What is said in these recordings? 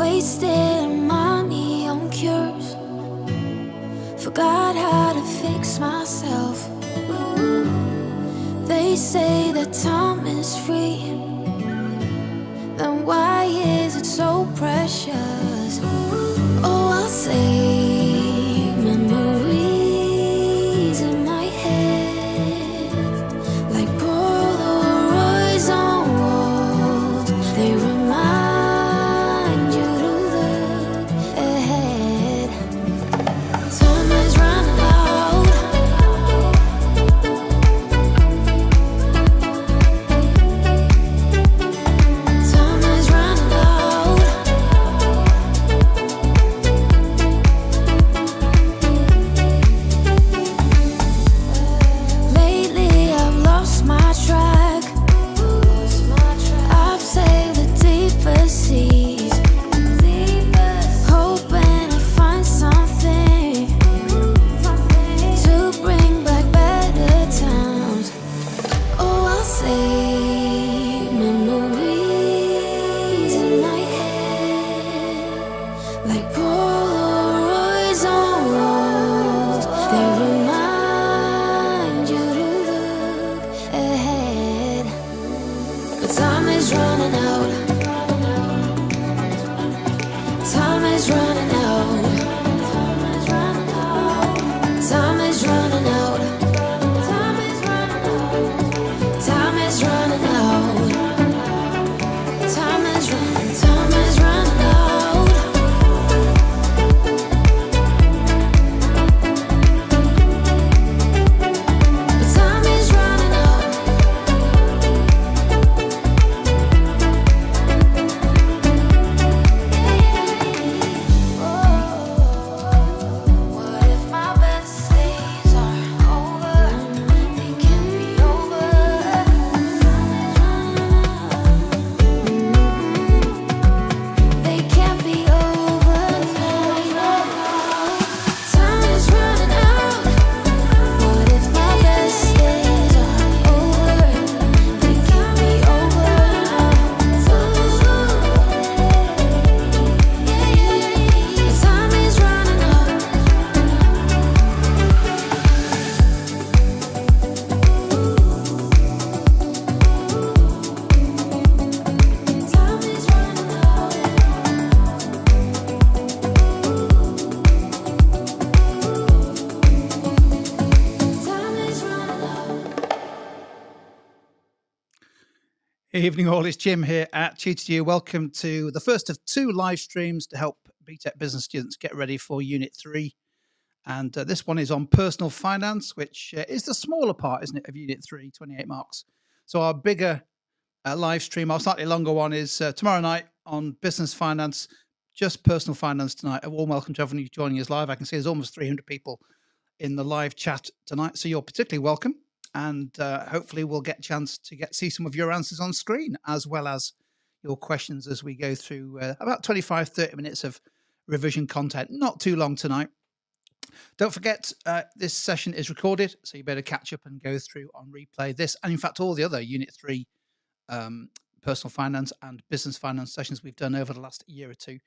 Wasting money on cures. Forgot how to fix myself. They say that time is free. Then why is it so precious? Oh, I'll say memories in my head, like Polaroids on walls. They remind you to look ahead. Time is running out. Time is running out. Lately I've lost my track. I've sailed the deeper seas, hoping to find something to bring back better times. Oh, I'll say memories in my head, like Polaroids on walls. They remind you to look ahead. But time is running out. Time is running out. Time is running out. Time is running out. Time is running out. Time is running. Time is running out. But time is running out. What if my best days are over? They can't be over. They can't be over now. Time is running out. What if my best days are over? They can't be over now. Time is running out. Time is running out. Time is running out. Evening all, it's Jim here at Tutor. Welcome to the first of two live streams to help BTEC business students get ready for Unit 3. And this one is on personal finance, which is the smaller part, isn't it, of Unit 3, 28 marks. So our bigger live stream, our slightly longer one, is tomorrow night on business finance, just personal finance tonight. A warm welcome to everyone who's joining us live. I can see there's almost 300 people in the live chat tonight, so you're particularly welcome. And hopefully we'll get a chance to see some of your answers on screen, as well as your questions as we go through about 25, 30 minutes of revision content. Not too long tonight. Don't forget, this session is recorded, so you better catch up and go through on replay this, and in fact all the other Unit 3 personal finance and business finance sessions we've done over the last year or two.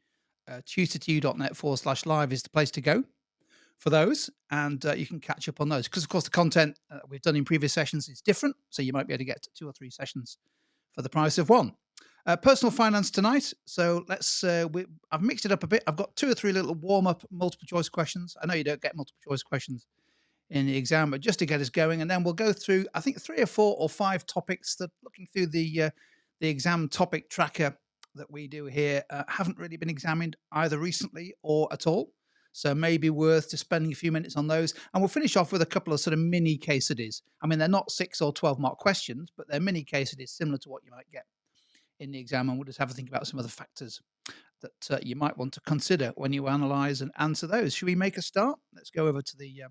tutor2.net/live is the place to go for those, and you can catch up on those, because of course the content we've done in previous sessions is different, so you might be able to get 2 or 3 sessions for the price of one. Personal finance tonight, so let's I've mixed it up a bit. I've got 2 or 3 little warm-up multiple choice questions. I know you don't get multiple choice questions in the exam, but just to get us going, and then we'll go through, I think, 3 or 4 or 5 topics that, looking through the exam topic tracker that we do here, haven't really been examined either recently or at all. So maybe worth just spending a few minutes on those. And we'll finish off with a couple of sort of mini case studies. I mean, they're not 6 or 12 mark questions, but they're mini case studies similar to what you might get in the exam. And we'll just have a think about some of the factors that you might want to consider when you analyse and answer those. Should we make a start? Let's go over to the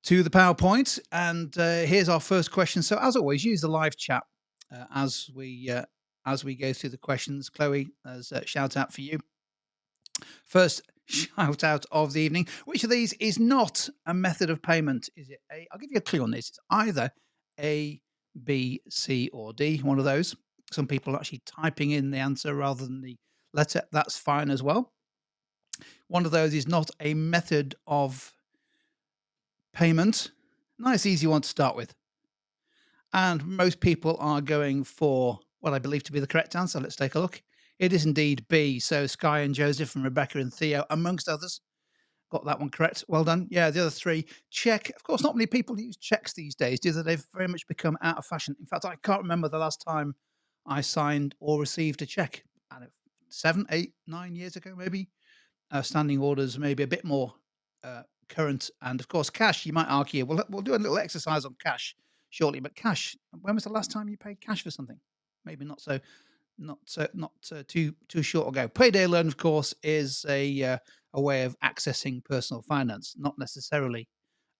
PowerPoint. And here's our first question. So as always, use the live chat as we go through the questions. Chloe, there's a shout out for you. First shout out of the evening. Which of these is not a method of payment? Is it A? I'll give you a clue on this. It's either A, B, C, or D. One of those. Some people are actually typing in the answer rather than the letter, that's fine as well. One of those is not a method of payment. Nice, easy one to start with. And most people are going for what I believe to be the correct answer. Let's take a look. It is indeed B. So Sky and Joseph and Rebecca and Theo, amongst others, got that one correct. Well done. Yeah, the other three. Check. Of course, not many people use checks these days, do they? They've very much become out of fashion. In fact, I can't remember the last time I signed or received a check. I don't know, 7, 8, 9 years ago, maybe. Standing orders, maybe a bit more current. And of course, cash, you might argue, we'll do a little exercise on cash shortly. But cash, when was the last time you paid cash for something? Maybe not too short ago. Payday loan, of course, is a way of accessing personal finance, not necessarily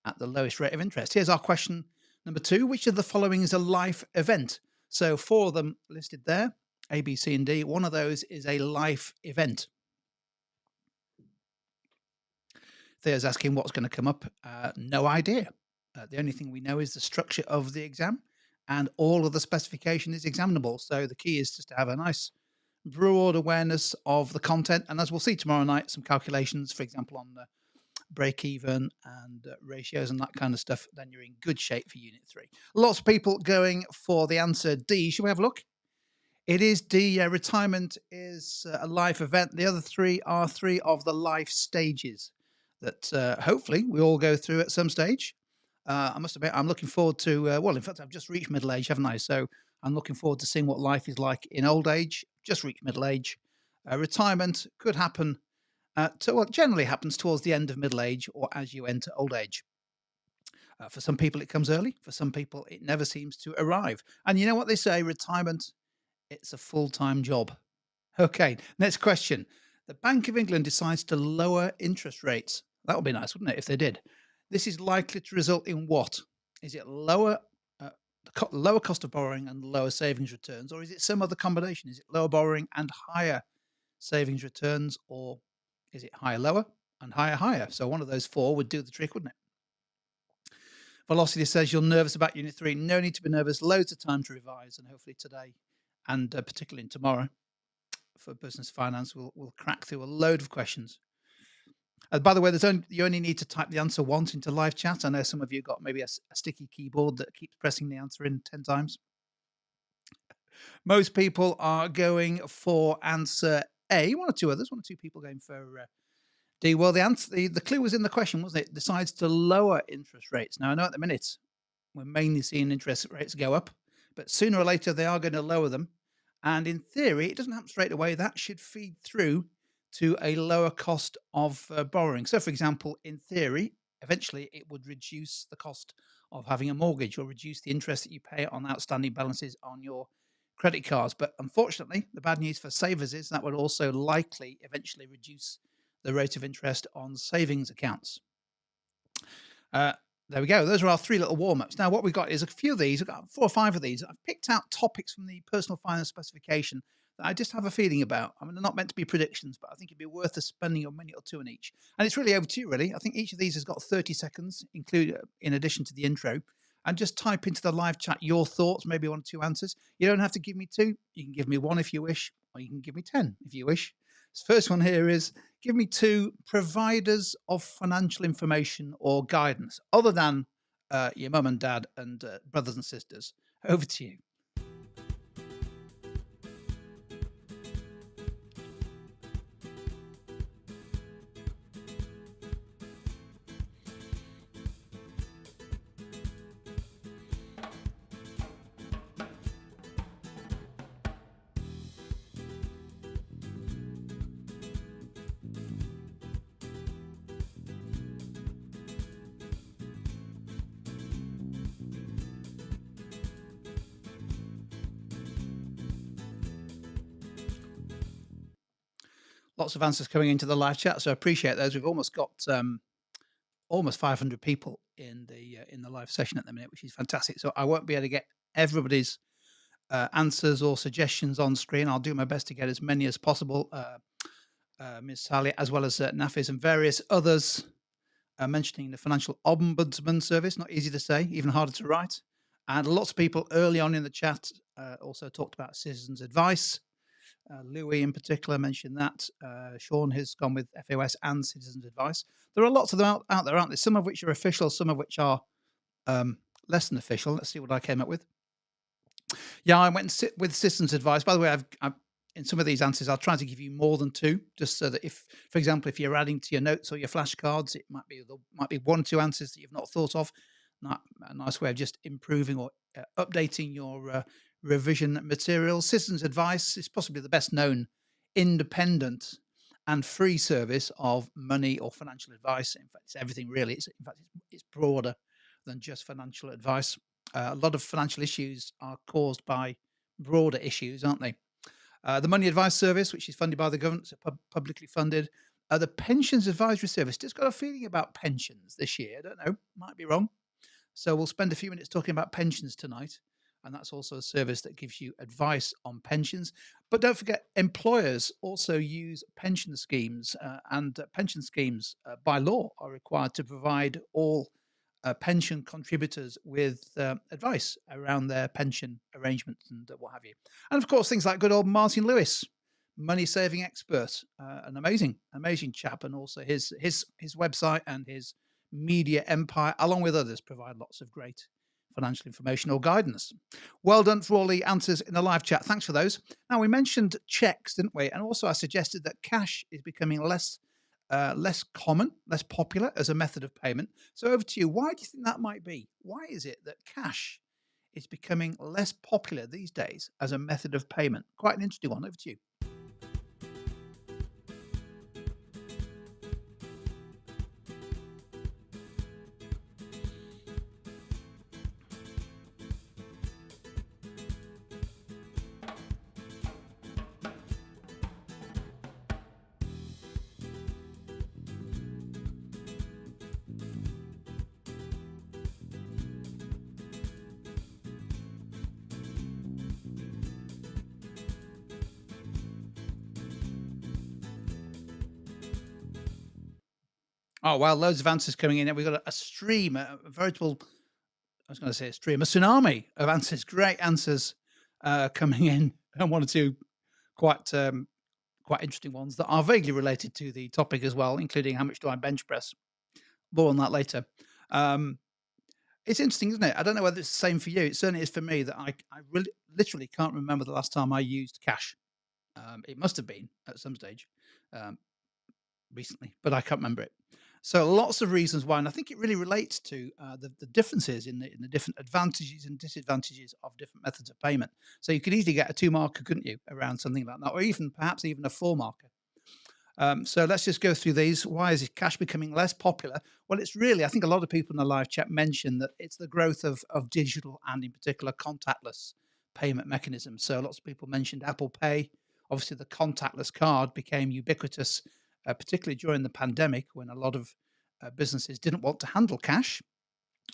at the lowest rate of interest. Here's our question number 2. Which of the following is a life event? So 4 of them listed there, A, B, C, and D. One of those is a life event. Theo's asking what's going to come up. No idea. The only thing we know is the structure of the exam, and all of the specification is examinable. So the key is just to have a nice broad awareness of the content. And as we'll see tomorrow night, some calculations, for example, on break even and ratios and that kind of stuff. Then you're in good shape for Unit 3. Lots of people going for the answer D. Should we have a look? It is D. Retirement is a life event. The other 3 are 3 of the life stages that hopefully we all go through at some stage. I must admit, I'm looking forward to, well, in fact, I've just reached middle age, haven't I? So I'm looking forward to seeing what life is like in old age. Just reached middle age. Retirement could happen, generally happens towards the end of middle age or as you enter old age. For some people, it comes early. For some people, it never seems to arrive. And you know what they say, retirement, it's a full-time job. Okay, next question. The Bank of England decides to lower interest rates. That would be nice, wouldn't it, if they did? This is likely to result in what? Is it lower cost of borrowing and lower savings returns, or is it some other combination? Is it lower borrowing and higher savings returns, or is it higher lower and higher higher? So one of those 4 would do the trick, wouldn't it? Velocity says you're nervous about Unit 3. No need to be nervous. Loads of time to revise, and hopefully today and particularly tomorrow for business finance, we'll crack through a load of questions. By the way, you only need to type the answer once into live chat. I know some of you got maybe a sticky keyboard that keeps pressing the answer in 10 times. Most people are going for answer A. One or two people going for D. Well, the clue was in the question, wasn't it? Decides to lower interest rates. Now, I know at the minute we're mainly seeing interest rates go up, but sooner or later they are going to lower them. And in theory, it doesn't happen straight away. That should feed through to a lower cost of borrowing. So, for example, in theory, eventually it would reduce the cost of having a mortgage or reduce the interest that you pay on outstanding balances on your credit cards. But unfortunately, the bad news for savers is that would also likely eventually reduce the rate of interest on savings accounts. There we go. Those are our 3 little warm-ups. Now, what we've got is a few of these. I've got 4 or 5 of these. I've picked out topics from the personal finance specification that I just have a feeling about. I mean, they're not meant to be predictions, but I think it'd be worth us spending a minute or 2 on each. And it's really over to you, really. I think each of these has got 30 seconds, included in addition to the intro. And just type into the live chat your thoughts, maybe 1 or 2 answers. You don't have to give me 2. You can give me 1 if you wish, or you can give me 10 if you wish. This first one here is, give me 2 providers of financial information or guidance, other than your mum and dad and brothers and sisters. Over to you. Lots of answers coming into the live chat, so I appreciate those. We've almost got almost 500 people in the live session at the minute, which is fantastic. So I won't be able to get everybody's answers or suggestions on screen. I'll do my best to get as many as possible. Ms. Sally, as well as Nafis and various others mentioning the Financial Ombudsman Service. Not easy to say, even harder to write. And lots of people early on in the chat also talked about citizens' advice. Louis in particular mentioned that. Sean has gone with FOS and Citizens Advice. There are lots of them out there, aren't there? Some of which are official, some of which are less than official. Let's see what I came up with. Yeah, I went and sit with Citizens Advice. By the way, I've in some of these answers, I'll try to give you more than two, just so that if, for example, if you're adding to your notes or your flashcards, it might be one or two answers that you've not thought of. A nice way of just improving or updating your revision materials. Citizens Advice is possibly the best known independent and free service of money or financial advice. In fact, it's everything really. It's broader than just financial advice. A lot of financial issues are caused by broader issues, aren't they? The Money Advice Service, which is funded by the government, so publicly funded. The Pensions Advisory Service. Just got a feeling about pensions this year. I don't know, might be wrong. So we'll spend a few minutes talking about pensions tonight. And that's also a service that gives you advice on pensions. But don't forget, employers also use pension schemes, and pension schemes by law are required to provide all pension contributors with advice around their pension arrangements and what have you. And of course, things like good old Martin Lewis, money saving expert, an amazing chap, and also his website and his media empire, along with others, provide lots of great financial information or guidance. Well done for all the answers in the live chat. Thanks for those. Now, we mentioned checks, didn't we? And also I suggested that cash is becoming less common, less popular as a method of payment. So over to you. Why do you think that might be? Why is it that cash is becoming less popular these days as a method of payment? Quite an interesting one. Over to you. Oh, wow, loads of answers coming in. We've got a stream, a veritable, I was going to say a stream, a tsunami of answers. Great answers coming in, and one or two quite interesting ones that are vaguely related to the topic as well, including how much do I bench press. More on that later. It's interesting, isn't it? I don't know whether it's the same for you. It certainly is for me that I really, literally can't remember the last time I used cash. It must have been at some stage recently, but I can't remember it. So lots of reasons why, and I think it really relates to the differences in the different advantages and disadvantages of different methods of payment. So you could easily get a 2-marker, couldn't you, around something like that, or even perhaps even a 4-marker. So let's just go through these. Why is cash becoming less popular? Well, it's really, I think a lot of people in the live chat mentioned that it's the growth of digital and in particular contactless payment mechanisms. So lots of people mentioned Apple Pay. Obviously, the contactless card became ubiquitous, particularly during the pandemic, when a lot of businesses didn't want to handle cash,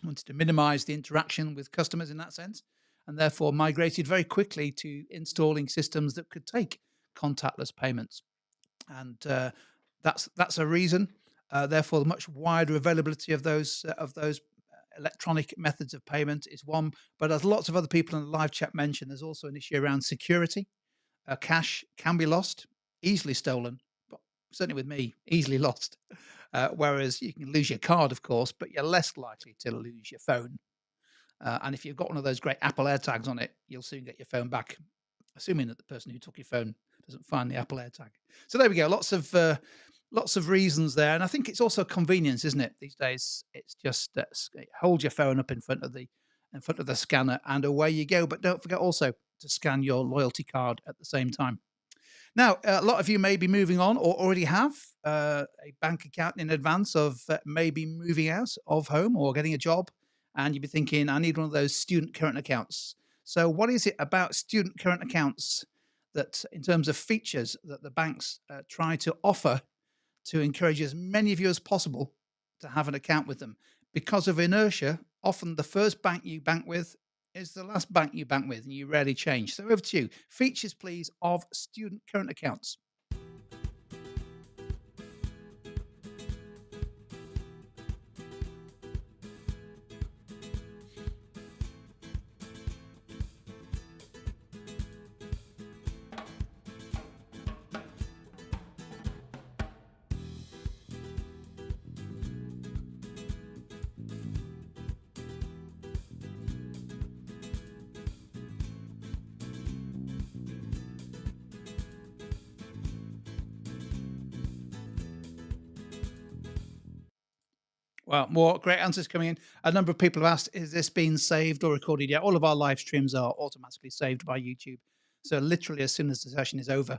wanted to minimize the interaction with customers in that sense, and therefore migrated very quickly to installing systems that could take contactless payments. And that's a reason. Therefore, the much wider availability of those electronic methods of payment is one. But as lots of other people in the live chat mentioned, there's also an issue around security. Cash can be lost, easily stolen, but certainly with me, easily lost. Whereas you can lose your card, of course, but you're less likely to lose your phone. And if you've got one of those great Apple AirTags on it, you'll soon get your phone back, assuming that the person who took your phone doesn't find the Apple AirTag. So there we go. Lots of reasons there, and I think it's also convenience, isn't it? These days, it's just hold your phone up in front of the scanner, and away you go. But don't forget also to scan your loyalty card at the same time. Now, a lot of you may be moving on or already have a bank account in advance of maybe moving out of home or getting a job, and you'd be thinking, I need one of those student current accounts. So what is it about student current accounts that, in terms of features, that the banks try to offer to encourage as many of you as possible to have an account with them? Because of inertia, often the first bank you bank with is the last bank you bank with, and you rarely change. So over to you. Features, please, of student current accounts. Well, more great answers coming in. A number of people have asked, is this being saved or recorded? Yeah, all of our live streams are automatically saved by YouTube. So literally as soon as the session is over,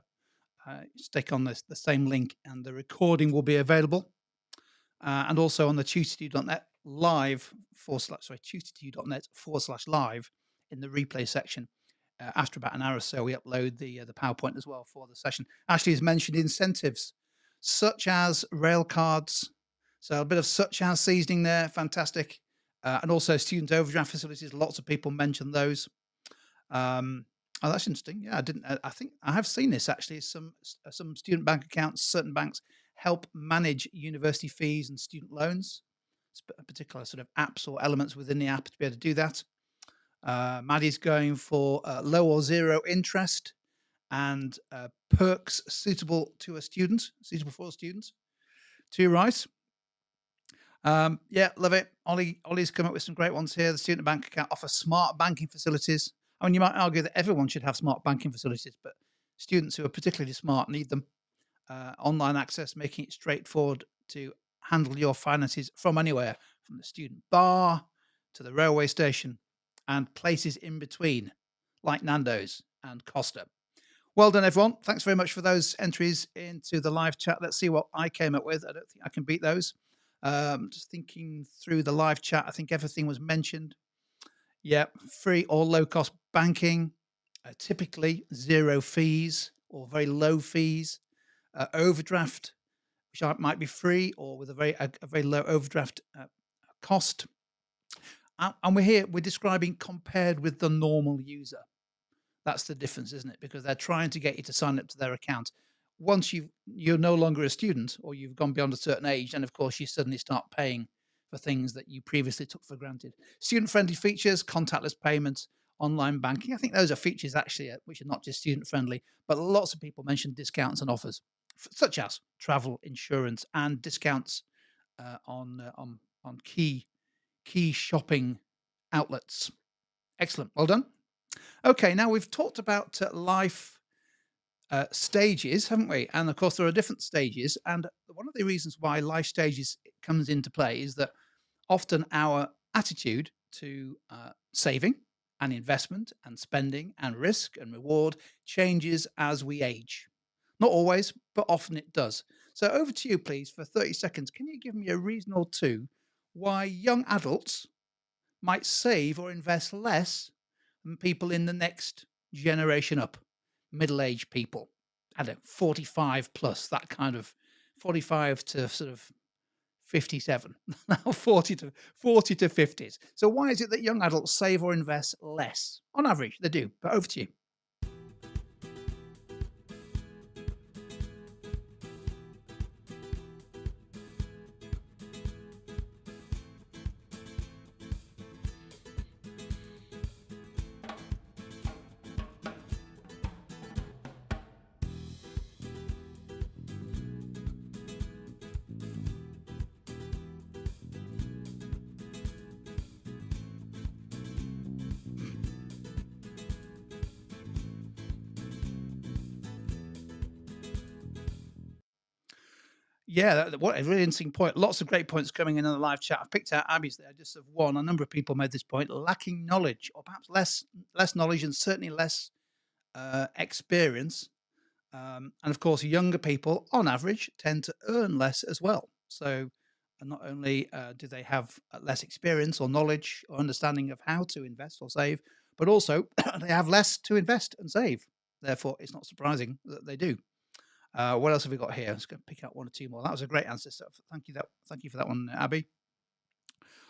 stick on the same link and the recording will be available. And also on the tutortu.net live tutortu.net/live in the replay section. After about an hour or so, we upload the PowerPoint as well for the session. Ashley has mentioned incentives such as rail cards. So a bit of such as seasoning there, fantastic. And also student overdraft facilities. Lots of people mention those. Oh, that's interesting. Yeah, I didn't. I think I have seen this actually. Some student bank accounts, certain banks help manage university fees and student loans. Particular sort of apps or elements within the app to be able to do that. Maddie's going for low or zero interest and perks suitable for a student. Too right. Yeah, love it. Ollie's come up with some great ones here. The student bank account offers smart banking facilities. I mean, you might argue that everyone should have smart banking facilities, but students who are particularly smart need them. Online access, making it straightforward to handle your finances from anywhere, from the student bar to the railway station and places in between, like Nando's and Costa. Well done, everyone. Thanks very much for those entries into the live chat. Let's see what I came up with. I don't think I can beat those. Just thinking through the live chat, I think everything was mentioned. Yeah, free or low cost banking, typically zero fees or very low fees. Overdraft, which might be free or with a very low overdraft cost. And we're describing compared with the normal user. That's the difference, isn't it? Because they're trying to get you to sign up to their account. Once you're no longer a student or you've gone beyond a certain age, then of course you suddenly start paying for things that you previously took for granted. Student-friendly features, contactless payments, online banking. I think those are features actually which are not just student-friendly, but lots of people mention discounts and offers, such as travel insurance and discounts on key shopping outlets. Excellent. Well done. Okay, now we've talked about life stages, haven't we? And of course, there are different stages. And one of the reasons why life stages comes into play is that often our attitude to saving and investment and spending and risk and reward changes as we age. Not always, but often it does. So over to you, please, for 30 seconds. Can you give me a reason or two why young adults might save or invest less than people in the next generation up, middle-aged people? I don't know, 45 plus, that kind of 45 to sort of 57, now 40 to 50s. So why is it that young adults save or invest less? On average, they do. But over to you. Yeah, what a really interesting point. Lots of great points coming in the live chat. I've picked out Abby's there, just of one. A number of people made this point: lacking knowledge, or perhaps less knowledge, and certainly less experience. And of course, younger people, on average, tend to earn less as well. So, not only do they have less experience or knowledge or understanding of how to invest or save, but also they have less to invest and save. Therefore, it's not surprising that they do. What else have we got here? Let's go pick out one or two more. That was a great answer. So thank you for that one, Abby.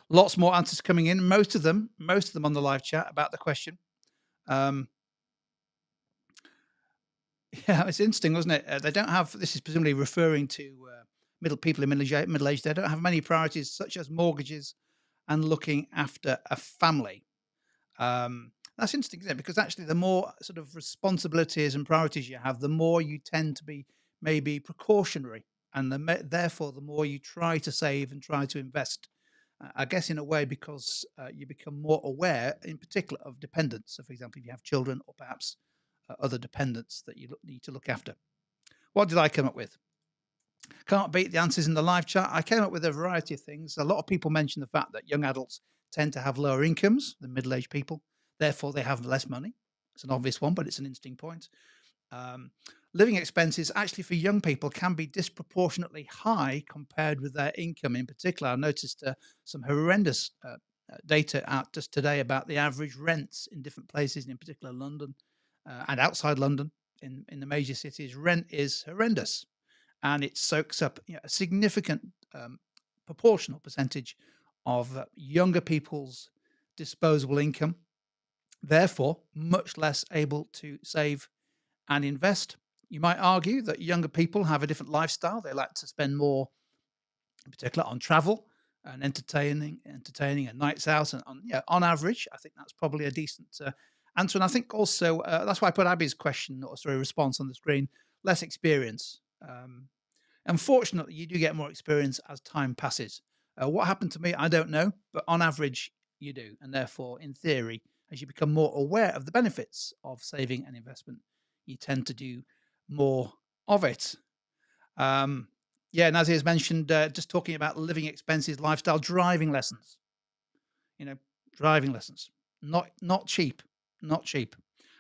Lots more answers coming in. Most of them on the live chat about the question. Yeah, it's interesting, wasn't it? They don't have. This is presumably referring to people in middle age. They don't have many priorities such as mortgages and looking after a family. That's interesting, isn't it? Because actually, the more sort of responsibilities and priorities you have, the more you tend to be maybe precautionary, and therefore, the more you try to save and try to invest. I guess in a way because you become more aware, in particular, of dependence. So, for example, if you have children or perhaps other dependents that you need to look after. What did I come up with? Can't beat the answers in the live chat. I came up with a variety of things. A lot of people mention the fact that young adults tend to have lower incomes than middle-aged people. Therefore, they have less money. It's an obvious one, but it's an interesting point. Um, Living expenses actually for young people can be disproportionately high compared with their income. In particular, I noticed some horrendous data out just today about the average rents in different places, in particular London and outside London in the major cities. Rent is horrendous, and it soaks up a significant proportional percentage of younger people's disposable income. Therefore, much less able to save and invest. You might argue that younger people have a different lifestyle. They like to spend more, in particular, on travel and entertaining, and nights out. And on average, I think that's probably a decent answer. And I think also that's why I put Abby's question, or sorry, response on the screen. Less experience. Unfortunately, you do get more experience as time passes. What happened to me, I don't know, but on average, you do. And therefore, in theory, as you become more aware of the benefits of saving and investment, you tend to do more of it. And as he has mentioned, just talking about living expenses, lifestyle, driving lessons. Driving lessons, not cheap, not cheap.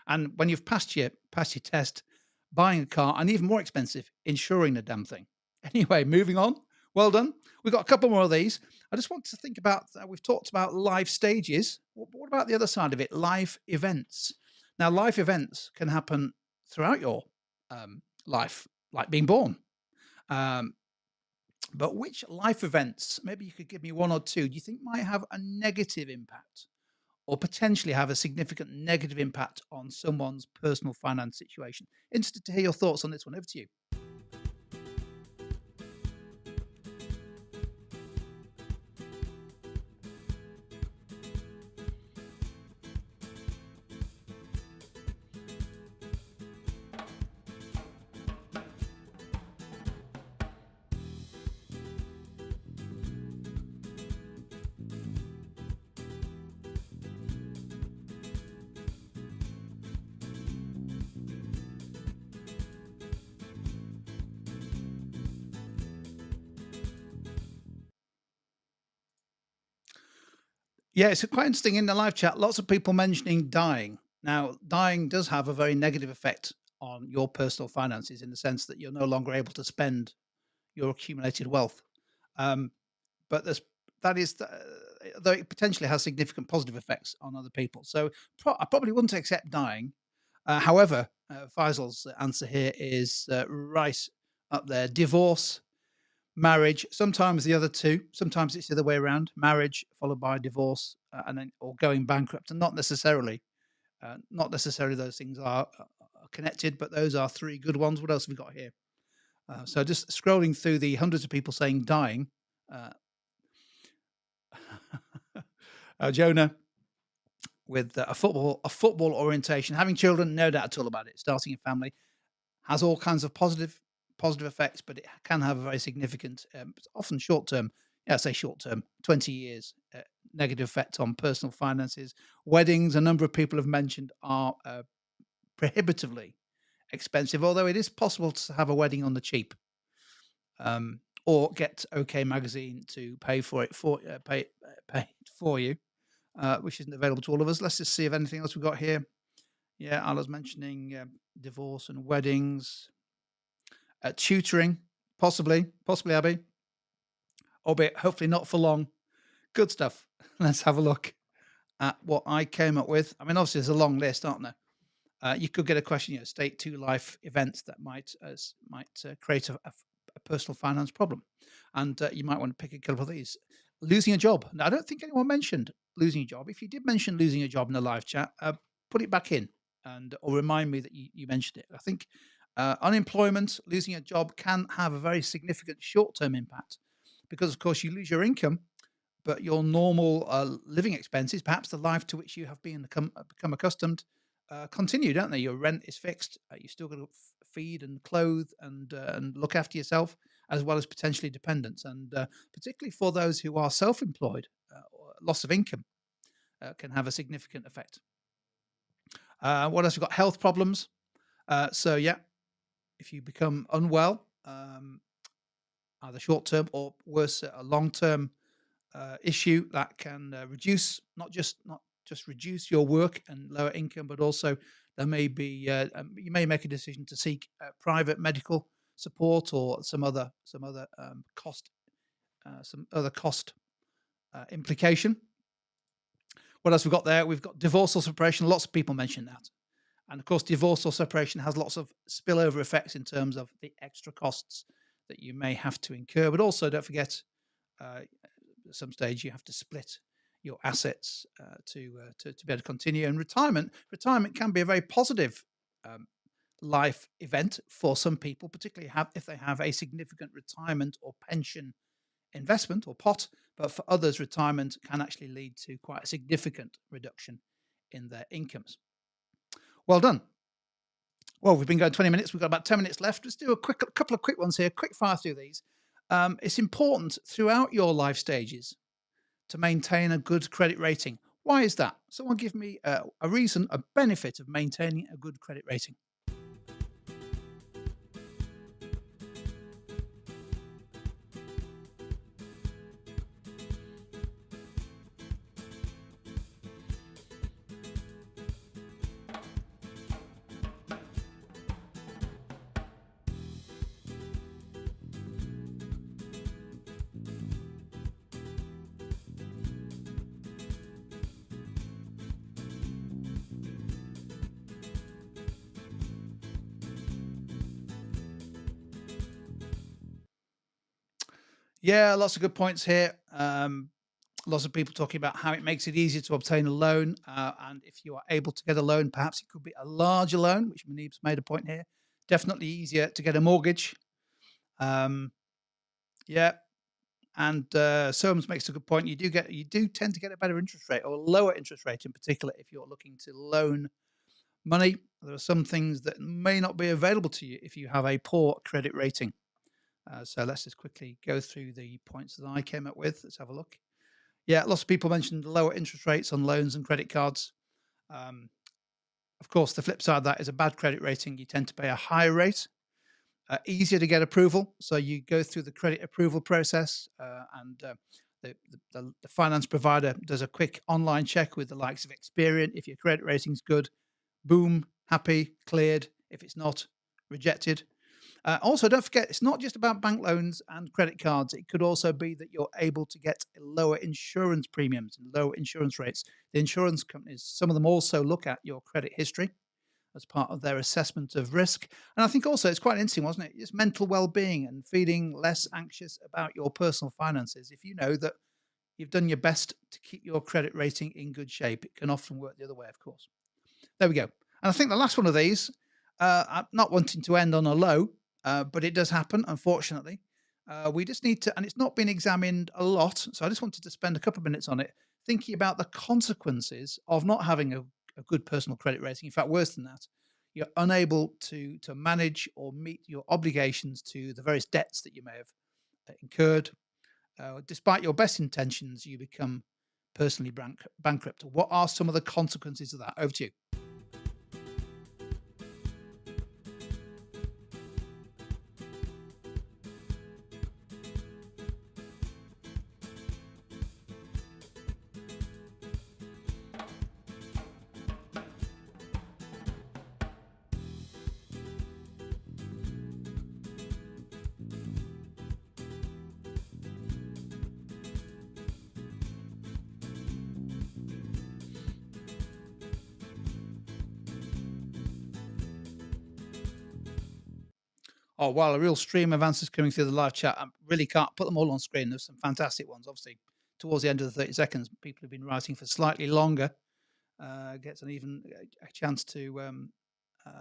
And when you've passed your test, buying a car, and even more expensive, insuring the damn thing. Anyway, moving on. Well done. We've got a couple more of these. I just want to think about, we've talked about life stages. What about the other side of it? Life events. Now, life events can happen throughout your life, like being born. But which life events, maybe you could give me one or two, do you think might have a negative impact, or potentially have a significant negative impact on someone's personal finance situation? Interested to hear your thoughts on this one. Over to you. Yeah, it's quite interesting in the live chat. Lots of people mentioning dying. Now, dying does have a very negative effect on your personal finances in the sense that you're no longer able to spend your accumulated wealth. Um, but that is, though it potentially has significant positive effects on other people. So I probably wouldn't accept dying. However, Faisal's answer here is right up there. Divorce, marriage, sometimes the other two, sometimes it's the other way around, marriage followed by divorce, and then or going bankrupt. And not necessarily those things are connected, but those are three good ones. What else have we got here? So just scrolling through the hundreds of people saying dying. uh, Jonah with a football orientation, having children, no doubt at all about it. Starting a family has all kinds of positive effects, but it can have a very significant, often short term. Yeah, I say short term, 20 years negative effect on personal finances. Weddings, a number of people have mentioned, are prohibitively expensive, although it is possible to have a wedding on the cheap, or get OK Magazine to pay for it pay for you, which isn't available to all of us. Let's just see if anything else we've got here. Yeah, I was mentioning divorce and weddings, tutoring, possibly, Abby, albeit hopefully not for long. Good stuff. Let's have a look at what I came up with. I mean, obviously, there's a long list, aren't there? You could get a question, state two life events that might create a personal finance problem. And you might want to pick a couple of these. Losing a job. Now, I don't think anyone mentioned losing a job. If you did mention losing a job in the live chat, put it back in or remind me that you mentioned it. I think unemployment, losing a job can have a very significant short-term impact because, of course, you lose your income, but your normal living expenses, perhaps the life to which you have become accustomed, continue, don't they? Your rent is fixed. You still got to feed and clothe and look after yourself, as well as potentially dependents. And particularly for those who are self-employed, loss of income can have a significant effect. What else? We've got health problems. So yeah, if you become unwell, either short term or worse, a long term issue that can reduce not just reduce your work and lower income, but also there may be you may make a decision to seek private medical support or some other cost implication. What else we've got there? We've got divorce or separation. Lots of people mention that. And of course, divorce or separation has lots of spillover effects in terms of the extra costs that you may have to incur. But also, don't forget, at some stage, you have to split your assets to be able to continue. And retirement can be a very positive um, life event for some people, particularly if they have a significant retirement or pension investment or pot. But for others, retirement can actually lead to quite a significant reduction in their incomes. Well done. Well, we've been going 20 minutes. We've got about 10 minutes left. Let's do a couple of quick ones here. Quick fire through these. It's important throughout your life stages to maintain a good credit rating. Why is that? Someone give me a reason, a benefit of maintaining a good credit rating. Yeah, lots of good points here. Lots of people talking about how it makes it easier to obtain a loan. And if you are able to get a loan, perhaps it could be a larger loan, which Manib's made a point here. Definitely easier to get a mortgage. Um, yeah. And Soames makes a good point. You do tend to get a better interest rate or a lower interest rate in particular if you're looking to loan money. There are some things that may not be available to you if you have a poor credit rating. So let's just quickly go through the points that I came up with. Let's have a look. Yeah, lots of people mentioned lower interest rates on loans and credit cards. Um, of course, the flip side of that is a bad credit rating. You tend to pay a higher rate, easier to get approval. So you go through the credit approval process, and the finance provider does a quick online check with the likes of Experian. If your credit rating's good, boom, happy, cleared. If it's not, rejected. Also, don't forget, it's not just about bank loans and credit cards. It could also be that you're able to get lower insurance premiums and lower insurance rates. The insurance companies, some of them also look at your credit history as part of their assessment of risk. And I think also it's quite interesting, wasn't it? It's mental well-being and feeling less anxious about your personal finances. If you know that you've done your best to keep your credit rating in good shape, it can often work the other way, of course. There we go. And I think the last one of these, I'm not wanting to end on a low, but it does happen, unfortunately. We just need to, and it's not been examined a lot. So I just wanted to spend a couple of minutes on it, thinking about the consequences of not having a good personal credit rating. In fact, worse than that, you're unable to manage or meet your obligations to the various debts that you may have incurred. Despite your best intentions, you become personally bankrupt. What are some of the consequences of that? Over to you. Oh, wow, a real stream of answers coming through the live chat. I really can't put them all on screen. There's some fantastic ones. Obviously, towards the end of the 30 seconds, people have been writing for slightly longer. Gets an even a chance to uh,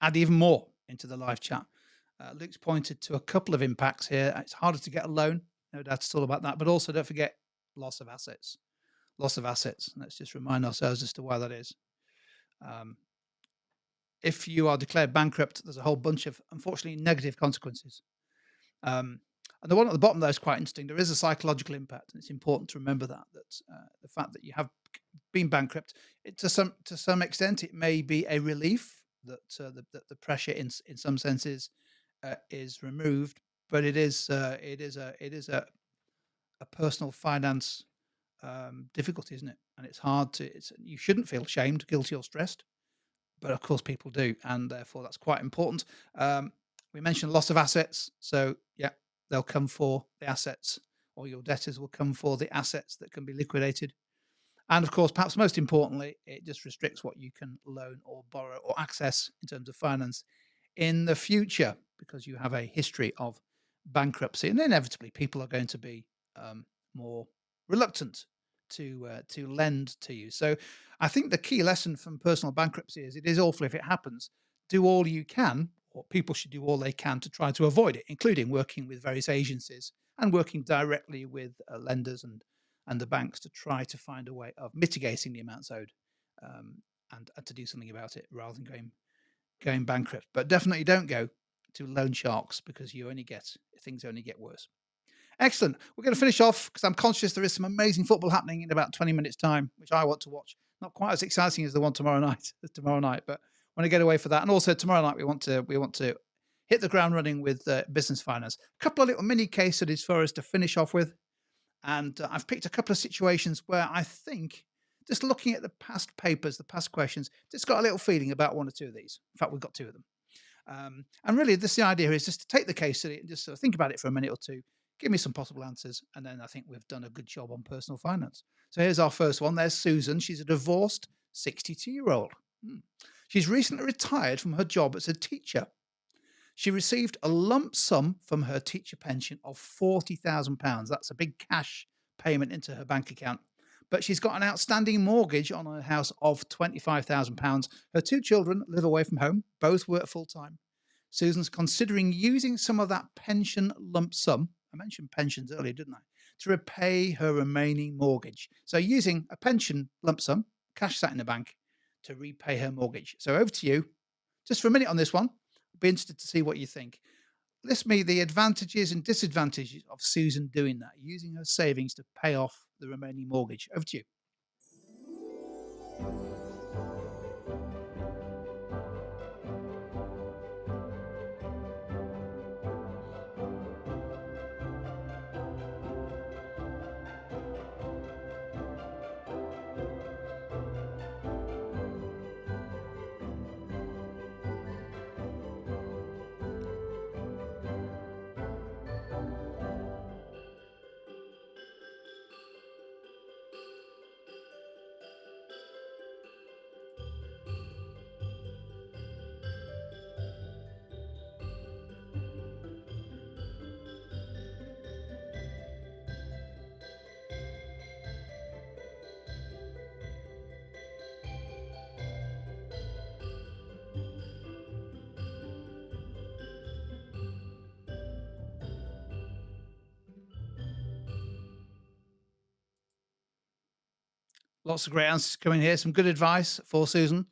add even more into the live chat. Luke's pointed to a couple of impacts here. It's harder to get a loan. No doubt it's all about that. But also, don't forget loss of assets. Loss of assets. Let's just remind ourselves as to why that is. Um, if you are declared bankrupt, there's a whole bunch of, unfortunately, negative consequences. Um, and the one at the bottom there is quite interesting. There is a psychological impact, and it's important to remember that the fact that you have been bankrupt, to some extent, it may be a relief that the pressure in some senses is removed. but it is a personal finance difficulty, isn't it? And it's hard to. You shouldn't feel shamed, guilty, or stressed, but of course people do, and therefore that's quite important. Um, we mentioned loss of assets, so yeah, they'll come for the assets, or your debtors will come for the assets that can be liquidated. And of course, perhaps most importantly, it just restricts what you can loan or borrow or access in terms of finance in the future because you have a history of bankruptcy, and inevitably people are going to be more reluctant to lend to you. So, I think the key lesson from personal bankruptcy is it is awful if it happens. Do all you can, or people should do all they can to try to avoid it, including working with various agencies and working directly with lenders and the banks to try to find a way of mitigating the amounts owed um, and to do something about it rather than going bankrupt. But definitely don't go to loan sharks because things only get worse. Excellent. We're going to finish off because I'm conscious there is some amazing football happening in about 20 minutes' time, which I want to watch. Not quite as exciting as the one tomorrow night, but want to get away for that. And also tomorrow night we want to hit the ground running with business finance. A couple of little mini case studies for us to finish off with. And I've picked a couple of situations where I think, just looking at the past papers, the past questions, just got a little feeling about one or two of these. In fact, we've got two of them. And really, the idea here is just to take the case study and just sort of think about it for a minute or two, give me some possible answers, and then I think we've done a good job on personal finance. So here's our first one. There's Susan. She's a divorced 62-year-old. She's recently retired from her job as a teacher. She received a lump sum from her teacher pension of £40,000. That's a big cash payment into her bank account. But she's got an outstanding mortgage on her house of £25,000. Her two children live away from home, both work full time. Susan's considering using some of that pension lump sum, I mentioned pensions earlier, didn't I, to repay her remaining mortgage. So using a pension lump sum, cash sat in the bank, to repay her mortgage. So over to you, just for a minute on this one. Be interested to see what you think. List me the advantages and disadvantages of Susan doing that, using her savings to pay off the remaining mortgage. Over to you. Lots of great answers coming here. Some good advice for Susan,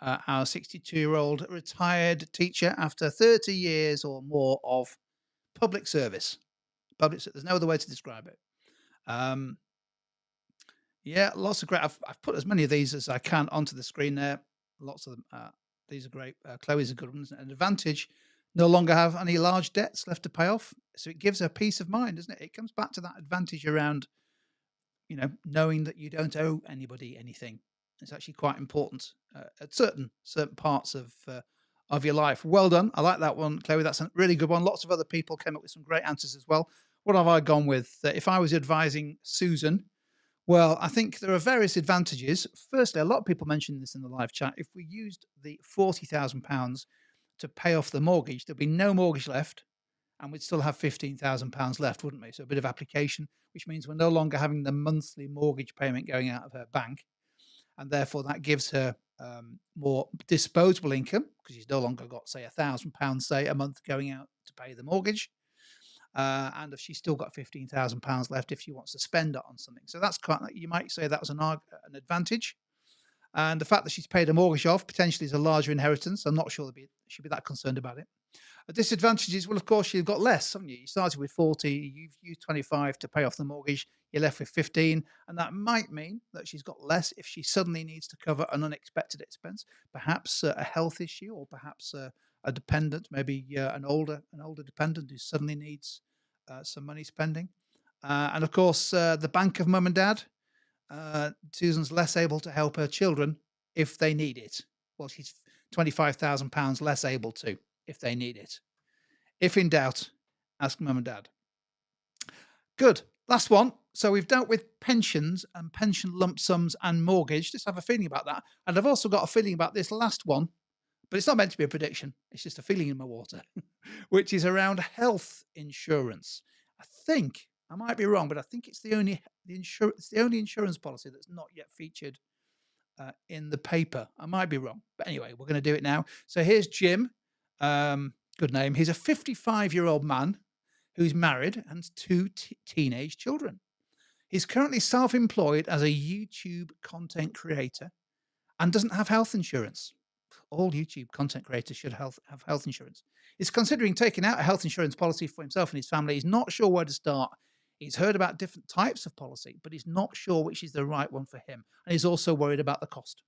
our 62-year-old retired teacher after 30 years or more of public service. There's no other way to describe it. Um, yeah, lots of great. I've put as many of these as I can onto the screen there. Lots of them. These are great. Chloe's a good one. An advantage. No longer have any large debts left to pay off. So it gives her peace of mind, doesn't it? It comes back to that advantage around knowing that you don't owe anybody anything. It's actually quite important at certain parts of your life. Well done. I like that one, Chloe. That's a really good one. Lots of other people came up with some great answers as well. What have I gone with? If I was advising Susan, well, I think there are various advantages. Firstly, a lot of people mentioned this in the live chat. If we used the £40,000 to pay off the mortgage, there'd be no mortgage left, and we'd still have £15,000 left, wouldn't we? So a bit of application, which means we're no longer having the monthly mortgage payment going out of her bank, and therefore that gives her more disposable income because she's no longer got, say, £1,000, say, a month going out to pay the mortgage. And if she's still got £15,000 left if she wants to spend it on something. So that's quite, you might say that was an advantage. And the fact that she's paid a mortgage off potentially is a larger inheritance. I'm not sure she'd be that concerned about it. A disadvantage is, well, of course, you've got less, haven't you? You started with 40, you've used 25 to pay off the mortgage, you're left with 15. And that might mean that she's got less if she suddenly needs to cover an unexpected expense, perhaps a health issue or perhaps a dependent, maybe an older dependent who suddenly needs some money spending. And of course, the bank of mum and dad. Susan's less able to help her children if they need it. Well, she's £25,000 less able to if they need it. If in doubt, ask mum and dad. Good. Last one. So we've dealt with pensions and pension lump sums and mortgage. Just have a feeling about that. And I've also got a feeling about this last one, but it's not meant to be a prediction. It's just a feeling in my water, which is around health insurance. I think I might be wrong, but I think it's the only insurance policy that's not yet featured in the paper. I might be wrong, but anyway, we're going to do it now. So here's Jim. Good name. He's a 55-year-old man who's married and two teenage children. He's currently self-employed as a YouTube content creator and doesn't have health insurance. All YouTube content creators should have health insurance. He's considering taking out a health insurance policy for himself and his family. He's not sure where to start. He's heard about different types of policy, but he's not sure which is the right one for him. And he's also worried about the cost.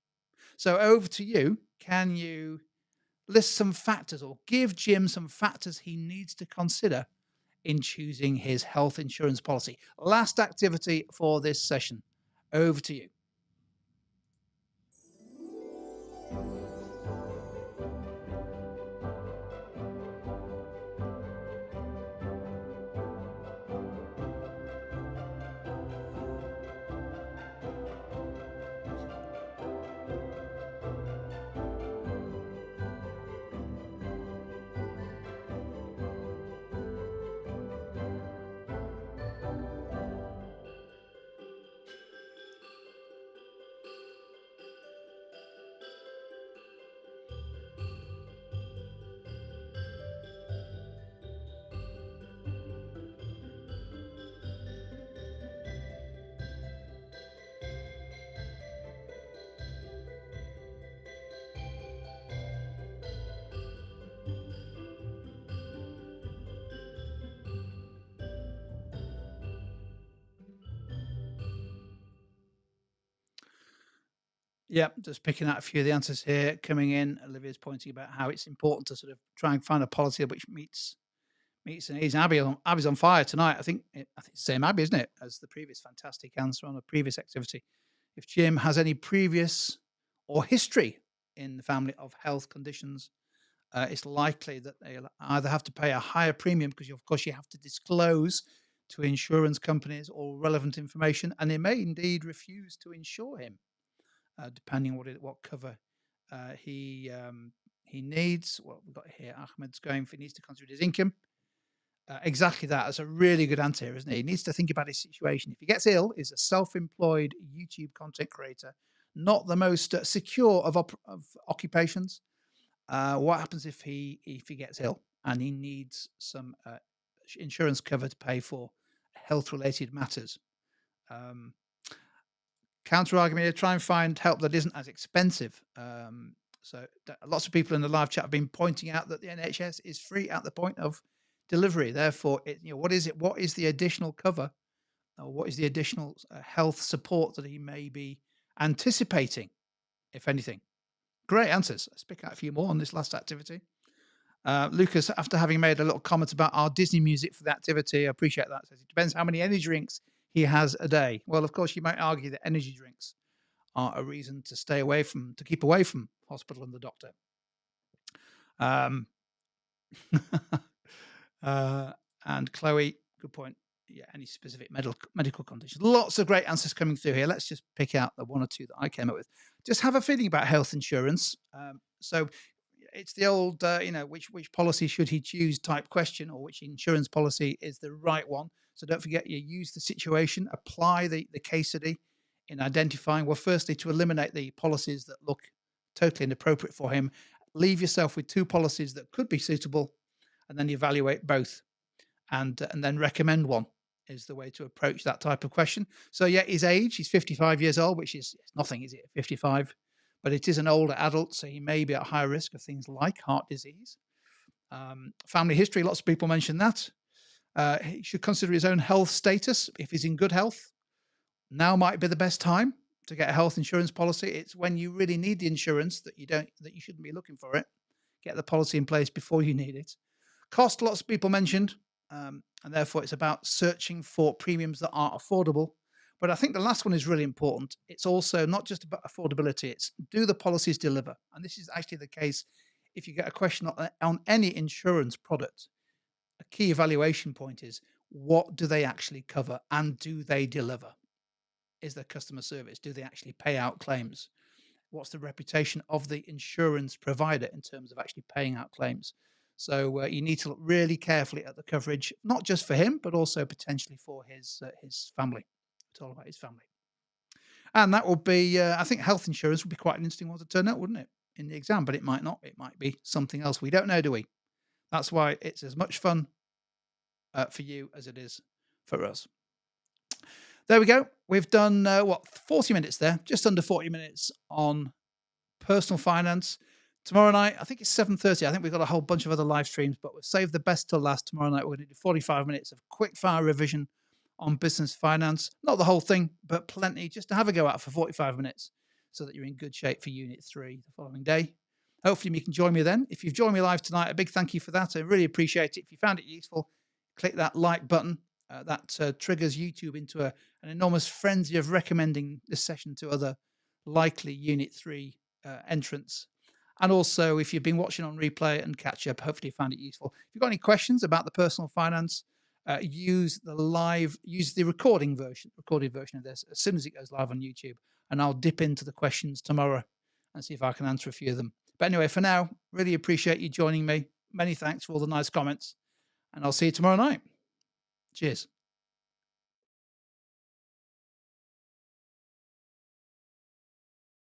So over to you. Can you list some factors or give Jim some factors he needs to consider in choosing his health insurance policy? Last activity for this session. Over to you. Yeah, just picking out a few of the answers here coming in. Olivia's pointing about how it's important to sort of try and find a policy which meets the needs. Abby's on fire tonight. I think it's the same Abby, isn't it, as the previous fantastic answer on a previous activity. If Jim has any previous or history in the family of health conditions, it's likely that they'll either have to pay a higher premium because, of course, you have to disclose to insurance companies all relevant information, and they may indeed refuse to insure him, depending on what cover he needs. What we've got here, Ahmed's going for, he needs to consider his income. Exactly that. That's a really good answer here, isn't it? He needs to think about his situation. If he gets ill, is a self-employed YouTube content creator not the most secure of occupations? What happens if he gets ill and he needs some insurance cover to pay for health-related matters? Counter argument here: try and find help that isn't as expensive. So lots of people in the live chat have been pointing out that the NHS is free at the point of delivery. Therefore, what is it? What is the additional cover, or what is the additional health support that he may be anticipating, if anything? Great answers. Let's pick out a few more on this last activity. Lucas, after having made a little comment about our Disney music for the activity, I appreciate that. Says it depends how many energy drinks he has a day. Well, of course, you might argue that energy drinks are a reason to keep away from hospital and the doctor. And Chloe, good point. Yeah, any specific medical conditions. Lots of great answers coming through here. Let's just pick out the one or two that I came up with. Just have a feeling about health insurance. So it's the old, which policy should he choose type question, or which insurance policy is the right one. So don't forget, you use the situation, apply the case study in identifying, well, firstly, to eliminate the policies that look totally inappropriate for him. Leave yourself with two policies that could be suitable, and then evaluate both, and then recommend one is the way to approach that type of question. So yeah, his age, he's 55 years old, which is nothing, is it, 55? But it is an older adult, so he may be at higher risk of things like heart disease. Family history, lots of people mention that. He should consider his own health status. If he's in good health, now might be the best time to get a health insurance policy. It's when you really need the insurance that you shouldn't be looking for it. get the policy in place before you need it. Cost, lots of people mentioned, and therefore it's about searching for premiums that are affordable. But I think the last one is really important. It's also not just about affordability, it's do the policies deliver? And this is actually the case if you get a question on any insurance product. A key evaluation point is, what do they actually cover and do they deliver? Is their customer service? Do they actually pay out claims? What's the reputation of the insurance provider in terms of actually paying out claims? So you need to look really carefully at the coverage, not just for him, but also potentially for his family. It's all about his family. And that will be, I think health insurance would be quite an interesting one to turn out, wouldn't it? In the exam, but it might not. It might be something else. We don't know, do we? That's why it's as much fun for you as it is for us. There we go. We've done, 40 minutes there, just under 40 minutes on personal finance. Tomorrow night, I think it's 7:30. I think we've got a whole bunch of other live streams, but we'll save the best till last. Tomorrow night, we're going to do 45 minutes of quick fire revision on business finance. Not the whole thing, but plenty just to have a go at for 45 minutes so that you're in good shape for Unit 3 the following day. Hopefully, you can join me then. If you've joined me live tonight, a big thank you for that. I really appreciate it. If you found it useful, click that like button. That triggers YouTube into an enormous frenzy of recommending this session to other likely Unit 3 entrants. And also, if you've been watching on replay and catch up, hopefully you found it useful. If you've got any questions about the personal finance, use the recorded version of this as soon as it goes live on YouTube, and I'll dip into the questions tomorrow and see if I can answer a few of them. But anyway, for now, really appreciate you joining me. Many thanks for all the nice comments, and I'll see you tomorrow night. Cheers.